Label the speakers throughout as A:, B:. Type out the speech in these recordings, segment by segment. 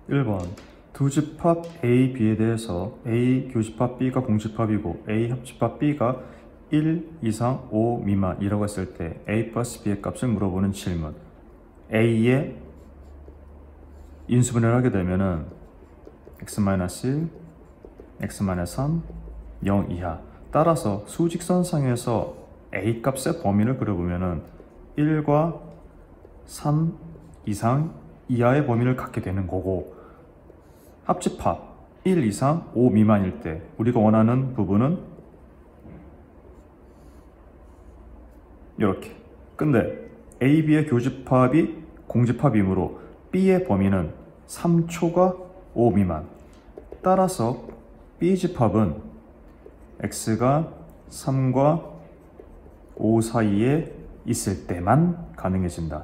A: 1번 두 집합 A, B에 대해서 A 교집합 B가 공집합이고 A 합집합 B가 1 이상 5 미만이라고 했을 때 A 플러스 B의 값을 물어보는 질문. A의 인수분해를 하게 되면은 x-1, x-3, 0 이하. 따라서 수직선상에서 A 값의 범위를 그려보면은 1과 3 이상 이하의 범위를 갖게 되는 거고, 합집합 1 이상 5 미만일 때 우리가 원하는 부분은 이렇게. 근데 A, B의 교집합이 공집합이므로 B의 범위는 3초가 5 미만. 따라서 B집합은 X가 3과 5 사이에 있을 때만 가능해진다.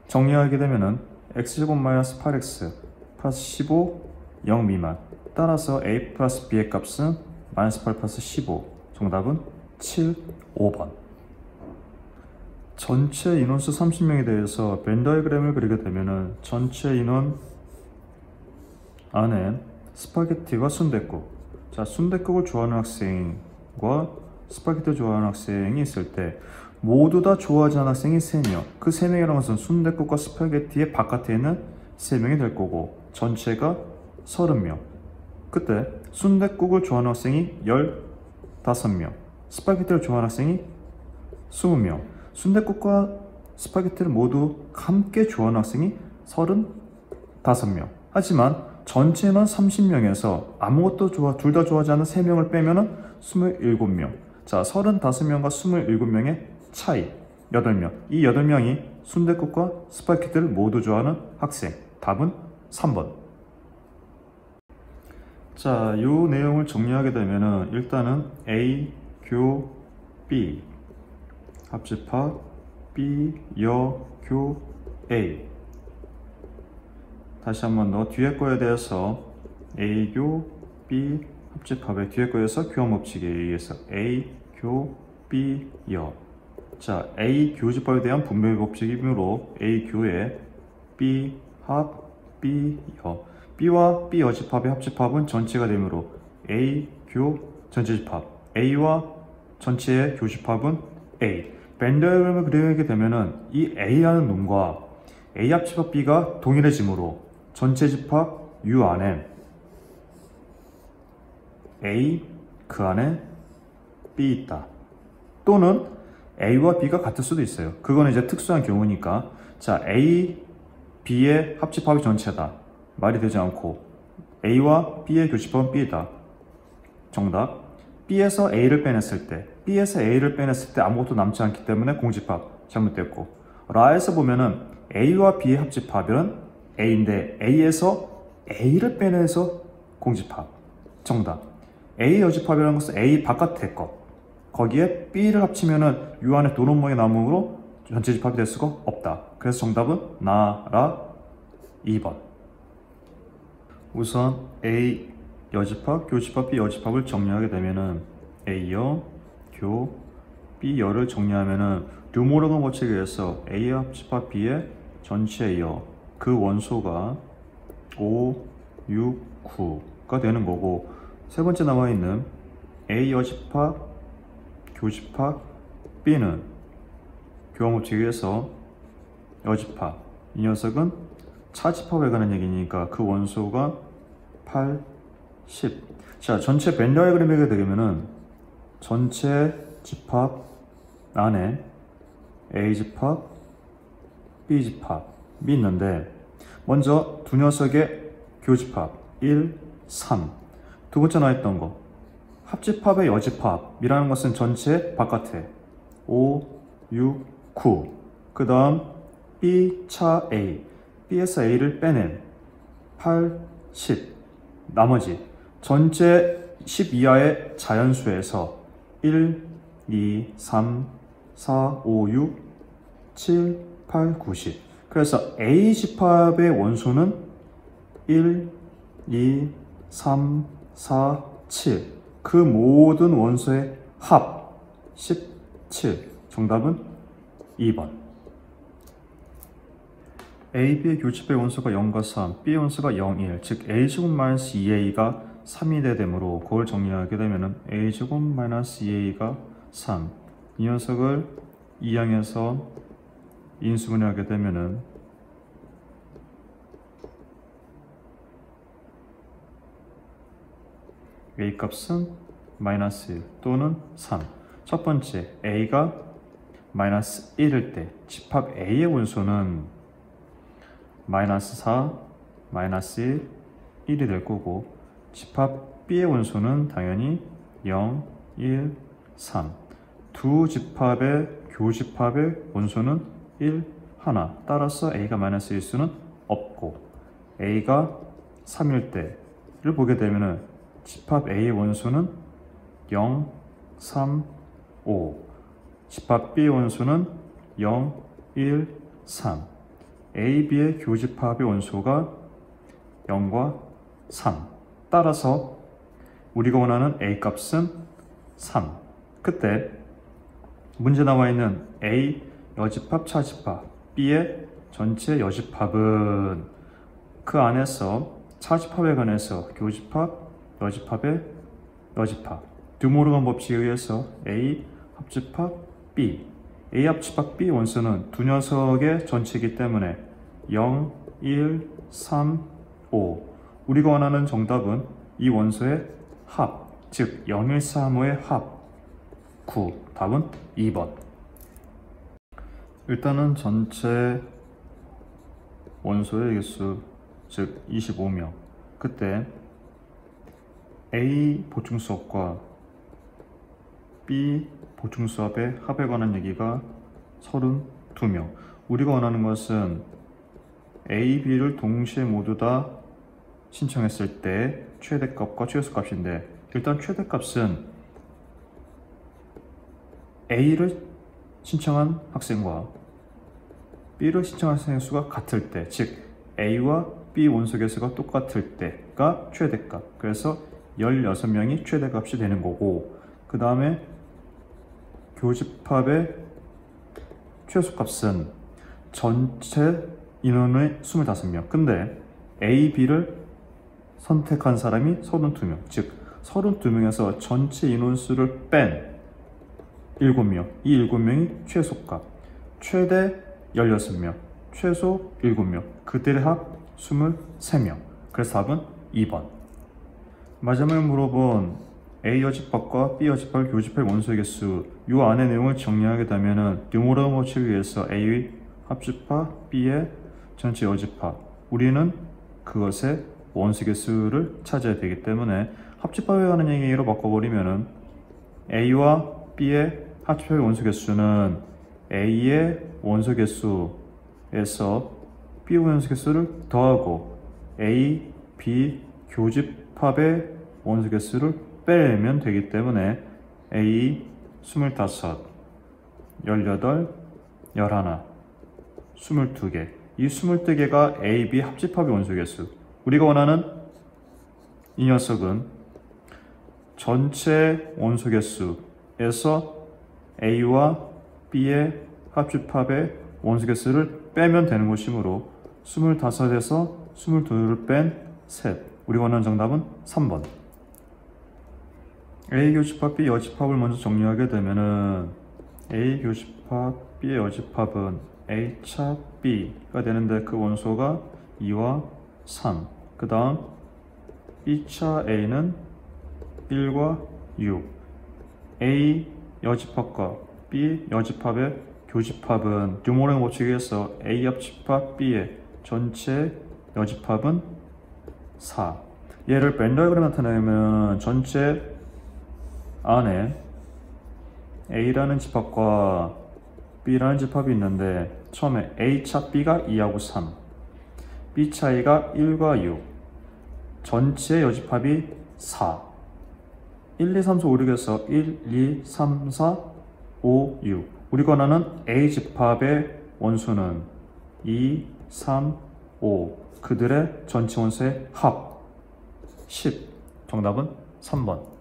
A: 정리하게 되면은 X-8X 플러스 15 0 미만. 따라서 A 플러스 B의 값은 마이너스 8 플러스 15. 정답은 7, 5번. 전체 인원수 30명에 대해서 벤 다이어그램을 그리게 되면은 전체 인원 안에 스파게티와 순댓국. 자, 순댓국을 좋아하는 학생과 스파게티를 좋아하는 학생이 있을 때 모두 다 좋아하지 않는 학생이 3명. 그 3명이라는 것은 순댓국과 스파게티의 바깥에 있는 3명이 될 거고, 전체가 30명. 그때 순댓국을 좋아하는 학생이 15명, 스파게티를 좋아하는 학생이 20명. 순댓국과 스파게티를 모두 함께 좋아하는 학생이 35명. 하지만 전체는 30명에서 아무것도 둘 다 좋아하지 않는 3명을 빼면은 27명. 자, 35명과 27명의 차이 8명. 이 8명이 순댓국과 스파게티를 모두 좋아하는 학생. 답은 3번. 자, 이 내용을 정리하게 되면은 일단은 A, 교, B 합집합, B, 여, 교, A. 다시 한번 더 뒤에 거에 대해서 A, 교, B 합집합의 뒤에 거에서 교합법칙에 의해서 A, 교, B, 여. 자, A 교집합에 대한 분배 법칙이므로 A 교의 B 합, B 여. B와 B 여집합의 합집합은 전체가 되므로 A 교 전체 집합. A와 전체의 교집합은 A. 벤 다이어그램을 그리게 되면은 이 A라는 놈과 A 합집합 B가 동일해지므로 전체 집합 U 안에 A, 그 안에 B 있다. 또는 A와 B가 같을 수도 있어요. 그거는 이제 특수한 경우니까. 자, A, B의 합집합이 전체다. 말이 되지 않고 A와 B의 교집합은 B다. 정답. B에서 A를 빼냈을 때, B에서 A를 빼냈을 때 아무것도 남지 않기 때문에 공집합 잘못됐고, 라에서 보면은 A와 B의 합집합은 A인데 A에서 A를 빼내서 공집합. 정답. A 여집합이라는 것은 A 바깥의 것, 거기에 B를 합치면은 U 안에 도넛모양의 나무로 전체 집합이 될 수가 없다. 그래서 정답은 나라 2번. 우선 A 여집합, 교집합, B 여집합을 정리하게 되면은 A여, 교, B여를 정리하면은 르모르간 법칙에 의해서 A 합집합 B의 전체여, 그 원소가 5, 6, 9가 되는 거고, 세 번째 남아있는 A 여집합, 교집합, B는 교합 법칙에 의해서 여집합, 이 녀석은 차집합에 관한 얘기니까 그 원소가 8, 10. 자, 전체 벤 다이어그램이 되면은 전체 집합 안에 A집합, B집합이 있는데, 먼저 두 녀석의 교집합 1, 3. 두 번째 나왔던 거 합집합의 여집합이라는 것은 전체 바깥에 5, 6, 9. 그 다음 B 차 A, B에서 A를 빼낸 8, 10. 나머지 전체 10 이하의 자연수에서 1, 2, 3, 4, 5, 6, 7, 8, 9, 10. 그래서 A집합의 원소는 1, 2, 3, 4, 7. 그 모든 원소의 합 17. 정답은 2번. A, B의 교집합의 원소가 0과 3, B의 원소가 0, 1, 즉 A제곱 마이너스 2A가 3이 되므로 그걸 정리하게 되면은 A제곱 마이너스 2A가 3, 이 녀석을 2항에서 인수분해하게 되면은 A 값은 마이너스 1 또는 3. 첫 번째, A가 마이너스 1일 때 집합 A의 원소는 마이너스 4, 마이너스 1, 1이 될 거고, 집합 B의 원소는 당연히 0, 1, 3. 두 집합의 교집합의 원소는 1, 하나. 따라서 A가 마이너스 1 수는 없고, A가 3일 때를 보게 되면은 집합 A의 원소는 0, 3, 5. 집합 B의 원소는 0, 1, 3. A, B의 교집합의 원소가 0과 3. 따라서 우리가 원하는 A 값은 3. 그때 문제 나와 있는 A 여집합, 차집합, B의 전체 여집합은 그 안에서 차집합에 관해서 교집합, 여집합의 여집합, 드모르간 법칙에 의해서 A 합집합 B, A 합집합 B 원소는 두 녀석의 전체이기 때문에 0, 1, 3, 5. 우리가 원하는 정답은 이 원소의 합, 즉 0, 1, 3, 5의 합 9. 답은 2번. 일단은 전체 원소의 개수, 즉 25명. 그때 A 보충수업과 B 보충수업의 합에 관한 얘기가 32명. 우리가 원하는 것은 A, B를 동시에 모두 다 신청했을 때 최대값과 최소값인데, 일단 최대값은 A를 신청한 학생과 B를 신청한 학생의 수가 같을 때, 즉 A와 B 원소 개수가 똑같을 때가 최대값. 그래서 16명이 최대값이 되는 거고, 그 다음에 교집합의 최소값은 전체 인원의 25명. 근데 A, B를 선택한 사람이 32명. 즉 32명에서 전체 인원수를 뺀 7명. 이 7명이 최소값. 최대 16명, 최소 7명. 그들의 합 23명. 그래서 답은 2번. 마지막에 물어본 A 여집합과 B 여집합 교집합의 원소의 개수, 이 안의 내용을 정리하게 되면은 드모르간 법칙에 의해서 A의 합집합, B의 전체 여집합, 우리는 그것의 원소 개수를 찾아야 되기 때문에 합집합에 관한 얘기로 바꿔버리면은 A와 B의 합집합의 원소 개수는 A의 원소 개수에서 B의 원소 개수를 더하고 A, B 교집합의 원소 개수를 빼면 되기 때문에 A 25, 18, 11, 22개. 이 22개가 A, B 합집합의 원소 개수. 우리가 원하는 이 녀석은 전체 원소 개수에서 A와 B의 합집합의 원소 개수를 빼면 되는 것이므로 25에서 22를 뺀 셋. 우리가 원하는 정답은 3번. A 교집합, B 여집합을 먼저 정리하게 되면은 A 교집합, B의 여집합은 A차 B가 되는데 그 원소가 2와 3. 그 다음 B차 A는 1과 6. A 여집합과 B 여집합의 교집합은 드모르간 법칙에 의해서 A 합집합 B의 전체 여집합은 4. 얘를 벤 다이어그램에 나타내면 전체 안에 A라는 집합과 B라는 집합이 있는데, 처음에 A차 B가 2하고 3, B차 A가 1과 6, 전체 여집합이 4. 1, 2, 3, 4, 5, 6에서 1, 2, 3, 4, 5, 6. 우리가 원하는 A 집합의 원수는 2, 3, 5. 그들의 전체 원소의 합 10. 정답은 3번.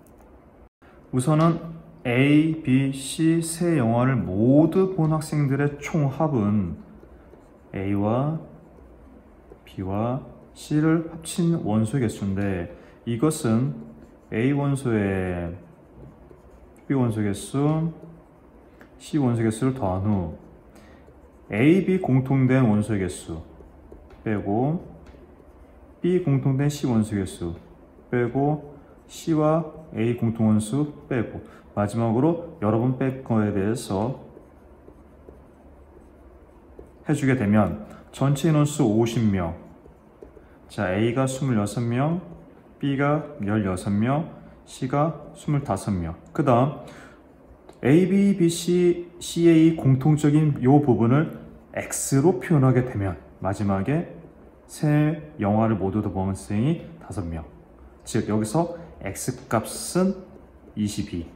A: 우선은 A, B, C 세 영화를 모두 본 학생들의 총합은 A와 B와 C를 합친 원소의 개수인데 이것은 A 원소에 B 원소 개수, C 원소 개수를 더한 후 A, B 공통된 원소의 개수 빼고 B 공통된 C 원소 개수 빼고 C와 A 공통 원수 빼고 마지막으로 여러 번 뺄 거에 대해서 해주게 되면 전체 인원수 50명. 자, A가 26명, B가 16명, C가 25명. 그 다음 A, B, B, C, C, A 공통적인 이 부분을 X로 표현하게 되면 마지막에 세 영화를 모두 다 본 학생이 5명. 즉 여기서 X 값은 22.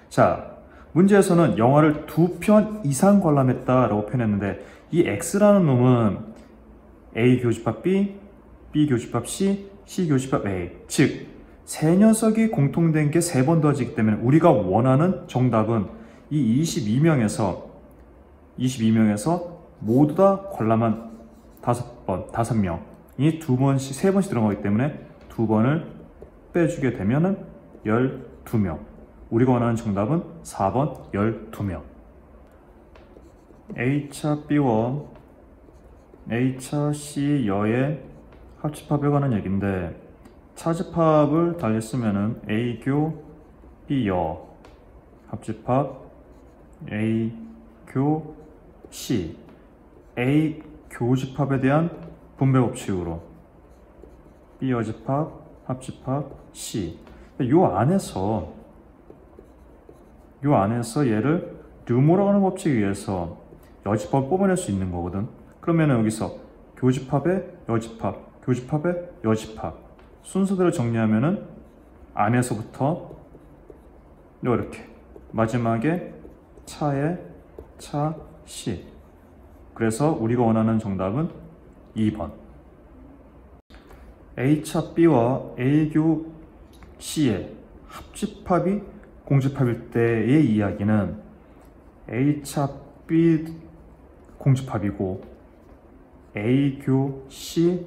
A: 자, 문제에서는 영화를 2편 이상 관람했다라고 표현했는데 이 X라는 놈은 A 교집합 B, B 교집합 C, C 교집합 A. 즉, 세 녀석이 공통된 게 3번 더하지기 때문에 우리가 원하는 정답은 이 22명에서 모두 다 관람한 5명이 2번씩, 3번씩 들어가기 때문에 2번을 빼주게 되면은 12명. 우리가 원하는 정답은 4번 12명. A차 B와 A차 C 여의 합집합에 관한 얘기인데 차집합을 달리 쓰면은 A교 B여 합집합 A교 C A 교집합에 대한 분배 법칙으로 B 여집합 합집합 C 요 안에서 얘를 르모라고 하는 법칙에 의해서 여집합을 뽑아낼 수 있는 거거든. 그러면 여기서 교집합의 여집합, 교집합의 여집합 순서대로 정리하면은 안에서부터 이렇게 마지막에 차의 차 C. 그래서 우리가 원하는 정답은 2번. A차 B와 A교 C의 합집합이 공집합일 때의 이야기는 A차 B 공집합이고 A교 C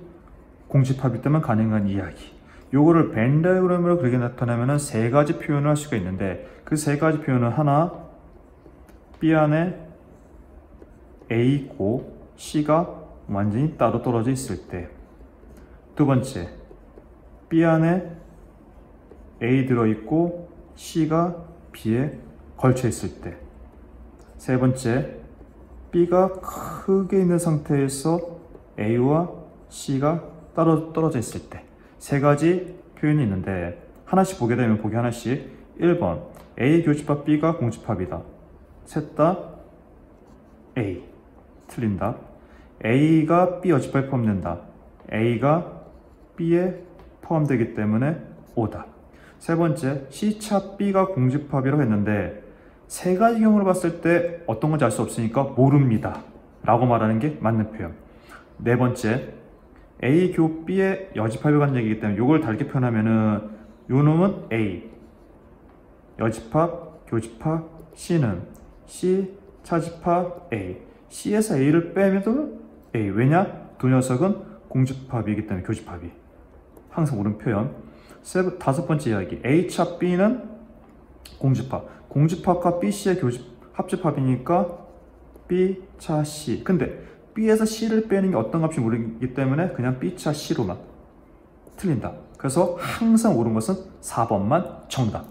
A: 공집합일 때만 가능한 이야기. 요거를 벤 다이어그램으로 그렇게 나타내면 3가지 표현을 할 수가 있는데 그 3가지 표현은 하나 B 안에 A고 C가 완전히 따로 떨어져 있을 때, 두 번째 B 안에 A 들어있고 C가 B에 걸쳐 있을 때, 세 번째 B가 크게 있는 상태에서 A와 C가 따로 떨어져 있을 때. 3가지 표현이 있는데 하나씩 보게 되면 보기 하나씩. 1번 A 교집합 B가 공집합이다. 셋 다 A. 틀린다. A가 B 여집합에 포함된다. A가 B에 포함되기 때문에 O다. 세 번째 C차 B가 공집합이라고 했는데 3가지 경우를 봤을 때 어떤 건지 알 수 없으니까 모릅니다 라고 말하는 게 맞는 표현. 네 번째 A 교 B의 여집합에 관한 얘기이기 때문에 이걸 다르게 표현하면은 요 놈은 A 여집합 교집합, C는 C 차집합 A. C에서 A를 빼면도 A. 왜냐? 두 녀석은 공집합이기 때문에 교집합이. 항상 옳은 표현. 다섯 번째 이야기. A차 B는 공집합. 공집합과 BC의 합집합이니까 B차 C. 근데 B에서 C를 빼는 게 어떤 값인지 모르기 때문에 그냥 B차 C로만. 틀린다. 그래서 항상 옳은 것은 4번만 정답.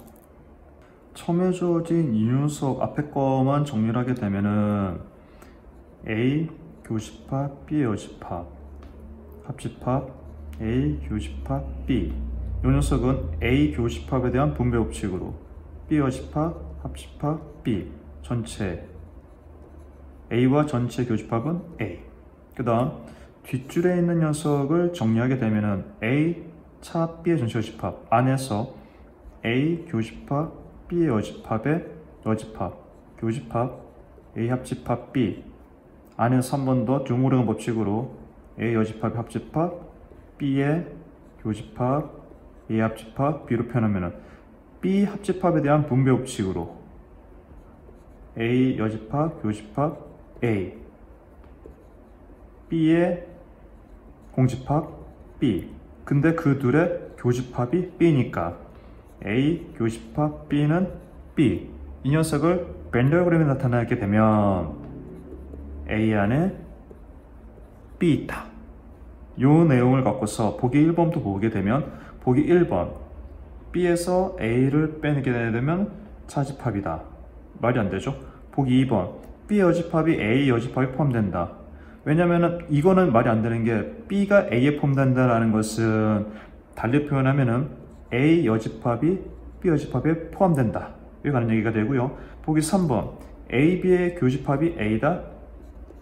A: 처음에 주어진 이 녀석 앞에 거만 정리를 하게 되면은 A 교집합 B 여집합 합집합 A 교집합 B. 이 녀석은 A 교집합에 대한 분배 법칙으로 B 여집합 합집합 B 전체 A와 전체 교집합은 A. 그 다음 뒷줄에 있는 녀석을 정리하게 되면은 A 차 B의 전체 여집합 안에서 A 교집합 B의 여집합의 여집합 교집합 A 합집합 B 안에서 한 번 더 듀모르간 법칙으로 A 여집합의 합집합 B의 교집합 A 합집합 B로 표현하면은 B 합집합에 대한 분배 법칙으로 A 여집합 교집합 A B의 공집합 B. 근데 그 둘의 교집합이 B니까 A 교집합 B는 B. 이 녀석을 벤 다이어그램에 나타나게 되면 A 안에 B 있다. 이 내용을 갖고서 보기 1번도 보게 되면 보기 1번 B에서 A를 빼내게 되면 차집합이다. 말이 안 되죠? 보기 2번 B 여집합이 A 여집합이 포함된다. 왜냐면은 이거는 말이 안 되는 게 B가 A에 포함된다라는 것은 달리 표현하면은 A 여집합이 B 여집합에 포함된다. 이거 가는 얘기가 되고요. 보기 3번 A, B의 교집합이 A다.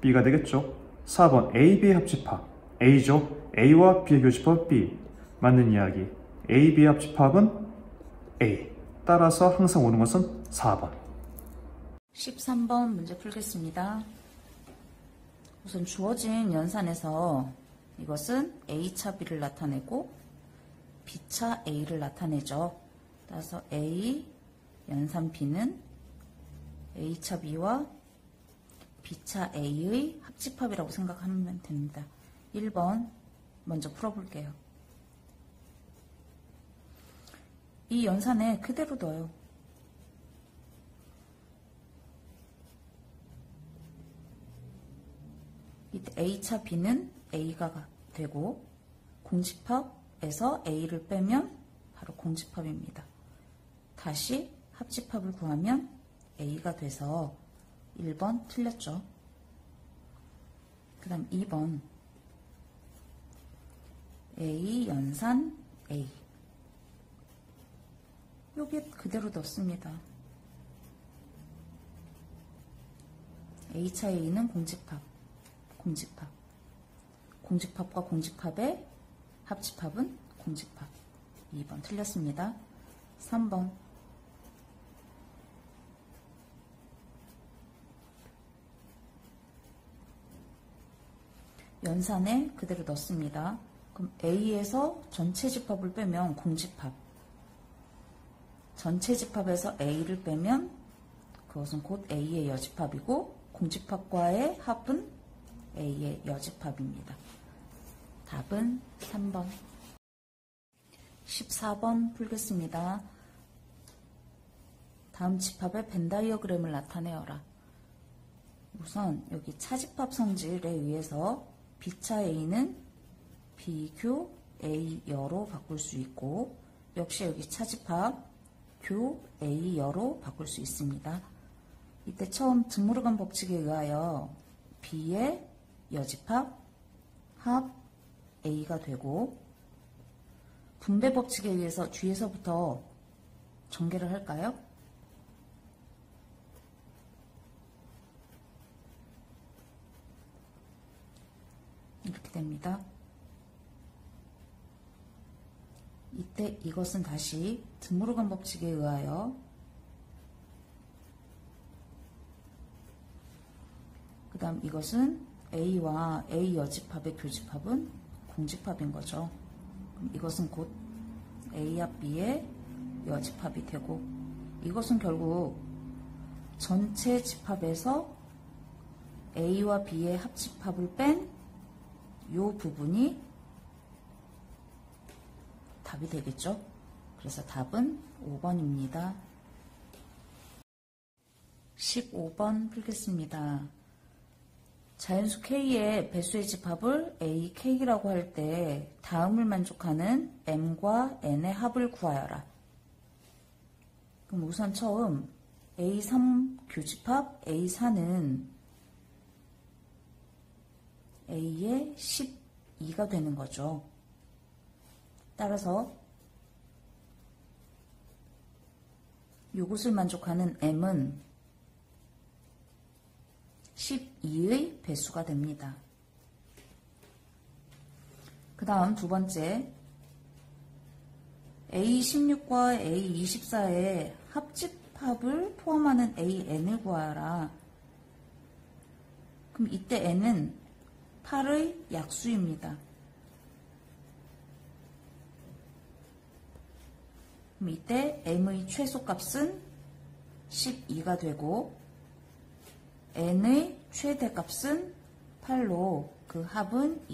A: B가 되겠죠. 4번 A, B의 합집합 A죠. A와 B의 교집합 B. 맞는 이야기. A, B의 합집합은 A. 따라서 항상 오는 것은 4번.
B: 13번 문제 풀겠습니다. 우선 주어진 연산에서 이것은 A차 B를 나타내고 B차 A를 나타내죠. 따라서 A 연산 B는 A차 B와 B차 A의 합집합이라고 생각하면 됩니다. 1번 먼저 풀어볼게요. 이 연산에 그대로 넣어요. 이때 A차 B는 A가 되고 공집합에서 A를 빼면 바로 공집합입니다. 다시 합집합을 구하면 A가 돼서 1번 틀렸죠. 그 다음 2번 A 연산 A 여기에 그대로 넣습니다. A차 A는 공집합 공집합과 공집합의 합집합은 공집합. 2번 틀렸습니다. 3번 연산에 그대로 넣습니다. 그럼 A에서 전체 집합을 빼면 공집합, 전체 집합에서 A를 빼면 그것은 곧 A의 여집합이고 공집합과의 합은 A의 여집합입니다. 답은 3번. 14번 풀겠습니다. 다음 집합의 벤 다이어그램을 나타내어라. 우선 여기 차집합 성질에 의해서 B차 A는 B교 A여로 바꿀 수 있고 역시 여기 차집합 교 A여로 바꿀 수 있습니다. 이때 처음 드모르간 법칙에 의하여 B의 여집합 합 A가 되고 분배 법칙에 의해서 뒤에서부터 전개를 할까요? 이렇게 됩니다. 이때 이것은 다시 드모르간 법칙에 의하여 그 다음 이것은 A와 A 여집합의 교집합은 공집합인 거죠. 그럼 이것은 곧 A와 B의 여집합이 되고 이것은 결국 전체 집합에서 A와 B의 합집합을 뺀 이 부분이 답이 되겠죠. 그래서 답은 5번입니다. 15번 풀겠습니다. 자연수 K의 배수의 집합을 A, K라고 할 때 다음을 만족하는 M과 N의 합을 구하여라. 그럼 우선 처음 A3 교집합 A4는 A의 12가 되는 거죠. 따라서 이것을 만족하는 M은 12의 배수가 됩니다. 그 다음 두 번째 A16과 A24의 합집합을 포함하는 AN을 구하여라. 그럼 이때 N은 8의 약수입니다. 그럼 이때 M의 최소값은 12가 되고 N의 최대값은 8로 그 합은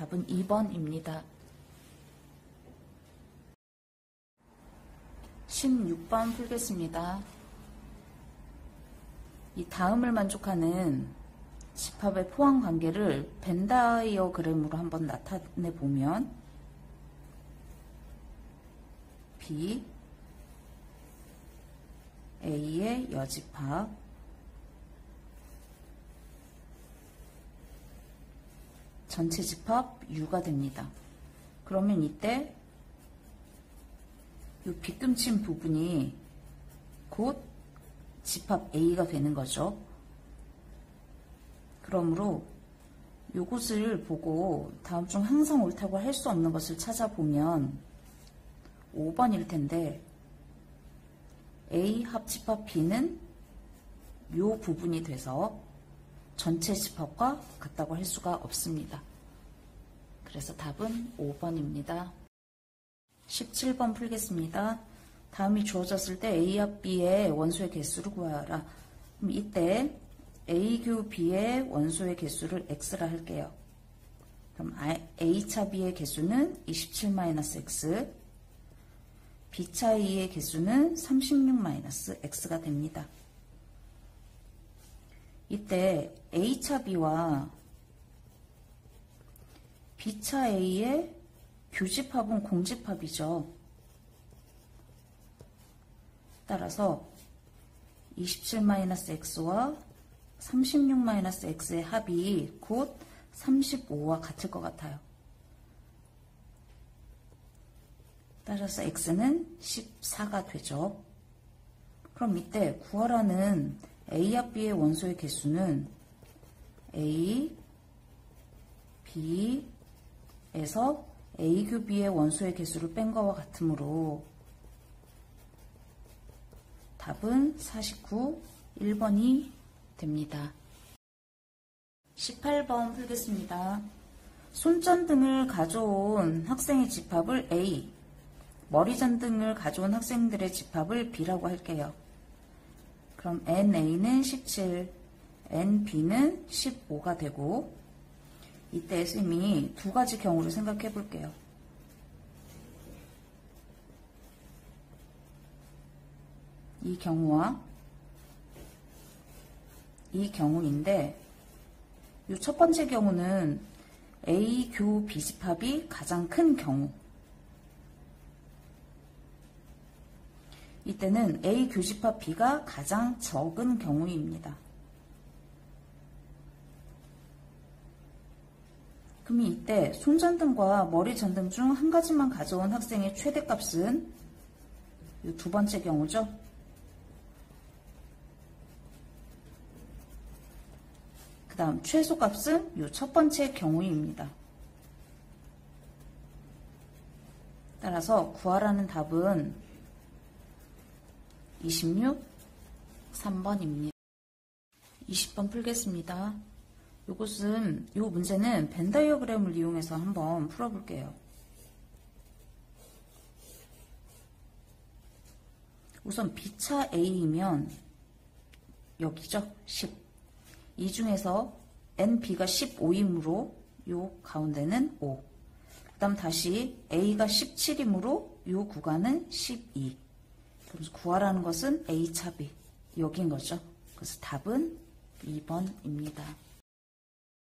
B: 답은 2번입니다. 16번 풀겠습니다. 이 다음을 만족하는 집합의 포함 관계를 벤 다이어그램으로 한번 나타내 보면 B, A의 여집합, 전체 집합 U가 됩니다. 그러면 이때 이 빗금친 부분이 곧 집합 A가 되는 거죠. 그러므로 이것을 보고 다음 중 항상 옳다고 할 수 없는 것을 찾아보면 5번일 텐데 A 합집합 B는 이 부분이 돼서 전체 집합과 같다고 할 수가 없습니다. 그래서 답은 5번입니다. 17번 풀겠습니다. 다음이 주어졌을 때 A 합 B의 원소의 개수를 구하라. 그럼 이때 A 교 B의 원소의 개수를 X라 할게요. 그럼 A차 B의 개수는 27-X, B차 A의 개수는 36-X가 됩니다. 이때 A차 B와 B차 A의 교집합은 공집합이죠. 따라서 27-X와 36-X의 합이 곧 35와 같을 것 같아요. 따라서 X는 14가 되죠. 그럼 이때 구하라는 A 합 B의 원소의 개수는 A, B에서 A 교 B의 원소의 개수를 뺀 것과 같으므로 답은 49, 1번이 됩니다. 18번 풀겠습니다. 손전등을 가져온 학생의 집합을 A, 머리전등을 가져온 학생들의 집합을 B라고 할게요. 그럼 NA는 17, NB는 15가 되고 이때 쌤이 두 가지 경우를 생각해 볼게요. 이 경우와 이 경우인데 이 첫 번째 경우는 A 교 B 집합이 가장 큰 경우, 이때는 A 교집합 B가 가장 적은 경우입니다. 그럼 이때 손전등과 머리전등 중 한 가지만 가져온 학생의 최대값은 이 두 번째 경우죠. 그 다음 최소값은 이 첫 번째 경우입니다. 따라서 구하라는 답은 26, 3번입니다. 20번 풀겠습니다. 이 문제는 벤 다이어그램을 이용해서 한번 풀어볼게요. 우선 B차 A이면 여기죠. 10. 이 중에서 NB가 15이므로 요 가운데는 5. 그 다음 다시 A가 17이므로 요 구간은 12. 그래서 구하라는 것은 A차 B. 여긴 거죠. 그래서 답은 2번입니다.